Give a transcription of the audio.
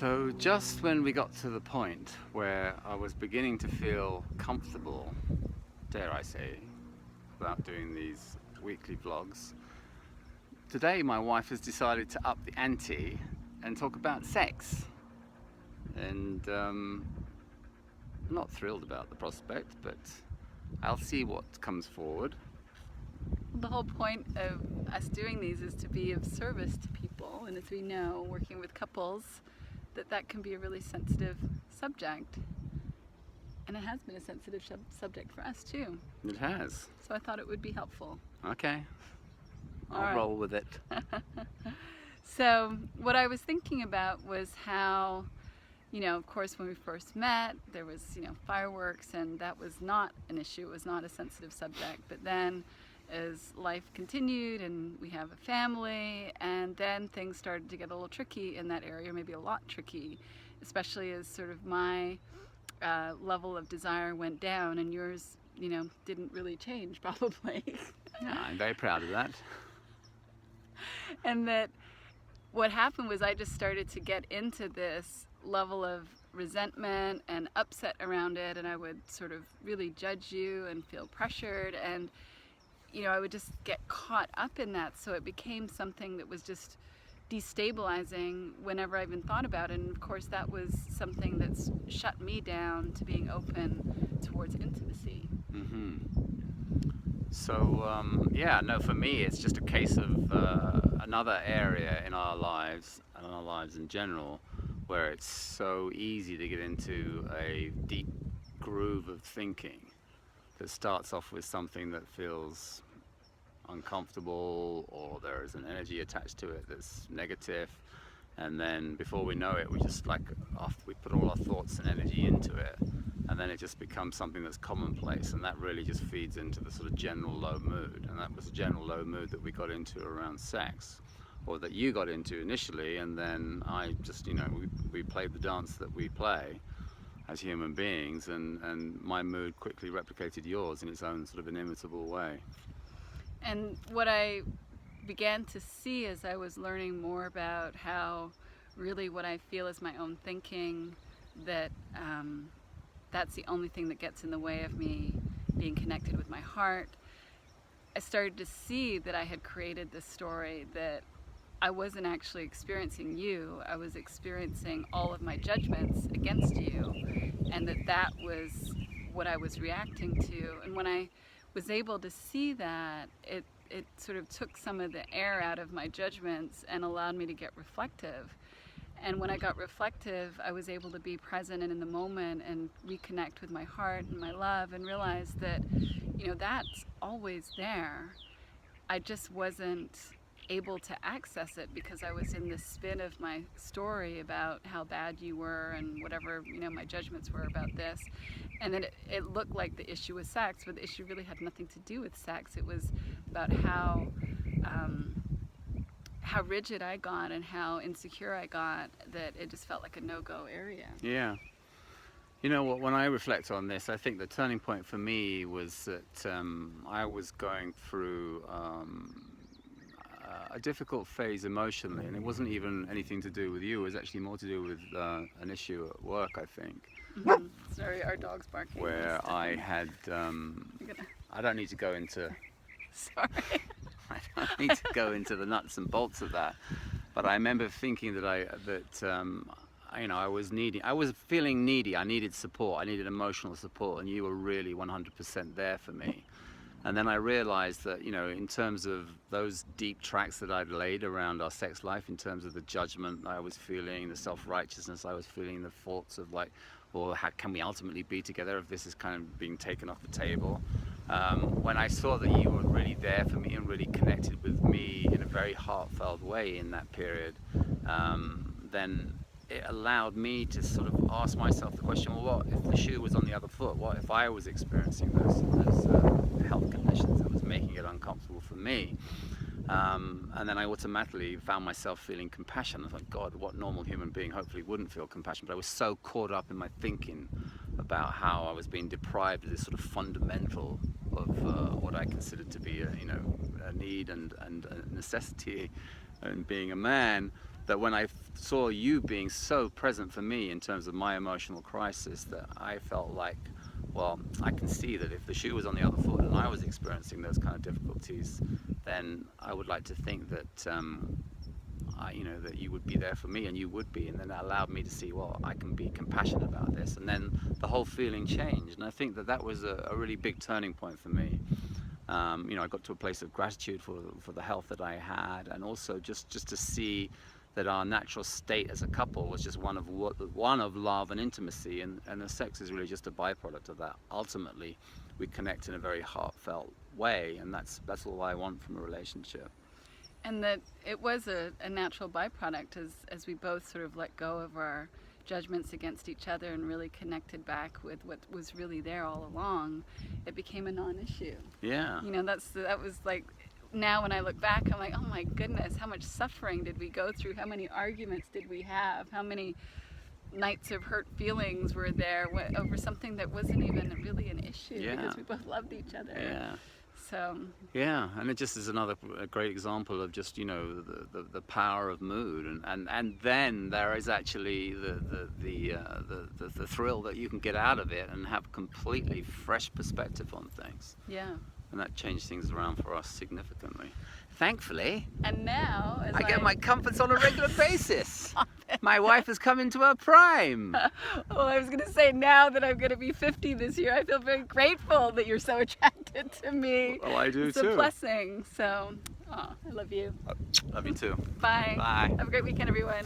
So just when we got to the point where I was beginning to feel comfortable, dare I say, about doing these weekly vlogs, today my wife has decided to up the ante and talk about sex. And I'm not thrilled about the prospect, but I'll see what comes forward. The whole point of us doing these is to be of service to people, and as we know, working with couples, that can be a really sensitive subject. And it has been a sensitive subject for us too. It has. So I thought it would be helpful. Okay. All I'll right. roll with it. So what I was thinking about was how, of course, when we first met, there was, fireworks, and that was not an issue. It was not a sensitive subject. But then as life continued and we have a family, and then things started to get a little tricky in that area, maybe a lot tricky, especially as sort of my level of desire went down and yours, didn't really change probably. Yeah, I'm very proud of that. And that what happened was I just started to get into this level of resentment and upset around it, and I would sort of really judge you and feel pressured, and I would just get caught up in that, so it became something that was just destabilizing whenever I even thought about it. And of course that was something that's shut me down to being open towards intimacy. So for me it's just a case of another area in our lives and our lives in general where it's so easy to get into a deep groove of thinking that starts off with something that feels uncomfortable, or there is an energy attached to it that's negative, and then before we know it, we just after we put all our thoughts and energy into it, and then it just becomes something that's commonplace, and that really just feeds into the sort of general low mood. And that was the general low mood that we got into around sex, or that you got into initially, and then I just, we played the dance that we play as human beings, and my mood quickly replicated yours in its own sort of inimitable way. And what I began to see as I was learning more about how really what I feel is my own thinking, that that's the only thing that gets in the way of me being connected with my heart, I started to see that I had created this story that I wasn't actually experiencing you, I was experiencing all of my judgments against you, and that was what I was reacting to. And when I was able to see that, it sort of took some of the air out of my judgments and allowed me to get reflective. And when I got reflective, I was able to be present and in the moment and reconnect with my heart and my love, and realize that, that's always there. I just wasn't able to access it because I was in this spin of my story about how bad you were and whatever, my judgments were about this. And then it looked like the issue was sex, but the issue really had nothing to do with sex. It was about how rigid I got and how insecure I got, that it just felt like a no-go area. Yeah. You know what, when I reflect on this, I think the turning point for me was that I was going through a difficult phase emotionally, and it wasn't even anything to do with you. It was actually more to do with an issue at work, I think. Mm-hmm. Sorry, our dog's barking. Where I had, I don't need to go into... Sorry. I don't need to go into the nuts and bolts of that, but I remember thinking that I was needy. I was feeling needy. I needed support. I needed emotional support, and you were really 100% there for me. And then I realized that, in terms of those deep tracks that I'd laid around our sex life, in terms of the judgment I was feeling, the self-righteousness I was feeling, the thoughts of how can we ultimately be together if this is kind of being taken off the table? When I saw that you were really there for me and really connected with me in a very heartfelt way in that period, then it allowed me to sort of ask myself the question, well, what if the shoe was on the other foot? What if I was experiencing those health conditions that was making it uncomfortable for me? And then I automatically found myself feeling compassion. I thought, God, what normal human being hopefully wouldn't feel compassion? But I was so caught up in my thinking about how I was being deprived of this sort of fundamental of what I considered to be a need and a necessity in being a man, that when I saw you being so present for me in terms of my emotional crisis, that I felt like, well, I can see that if the shoe was on the other foot and I was experiencing those kind of difficulties, then I would like to think that that you would be there for me, and you would be, and then that allowed me to see, well, I can be compassionate about this, and then the whole feeling changed. And I think that was a really big turning point for me. I got to a place of gratitude for the health that I had, and also just to see that our natural state as a couple was just one of love and intimacy, and the sex is really just a byproduct of that. Ultimately, we connect in a very heartfelt way, and that's all I want from a relationship. And that it was a natural byproduct as we both sort of let go of our judgments against each other and really connected back with what was really there all along. It became a non-issue. Yeah. That was like, now when I look back, I'm like, oh my goodness, how much suffering did we go through? How many arguments did we have? How many nights of hurt feelings were there over something that wasn't even really an issue? Yeah. Because we both loved each other. Yeah. So. Yeah, and it just is a great example of just the power of mood, and then there is actually the thrill that you can get out of it and have completely fresh perspective on things. Yeah. And that changed things around for us significantly. Thankfully. And now, I get my comforts on a regular basis. My wife has come into her prime. Well, I was going to say, now that I'm going to be 50 this year, I feel very grateful that you're so attracted to me. Well, I do it's too. It's a blessing. So, I love you. Love you too. Bye. Bye. Have a great weekend, everyone.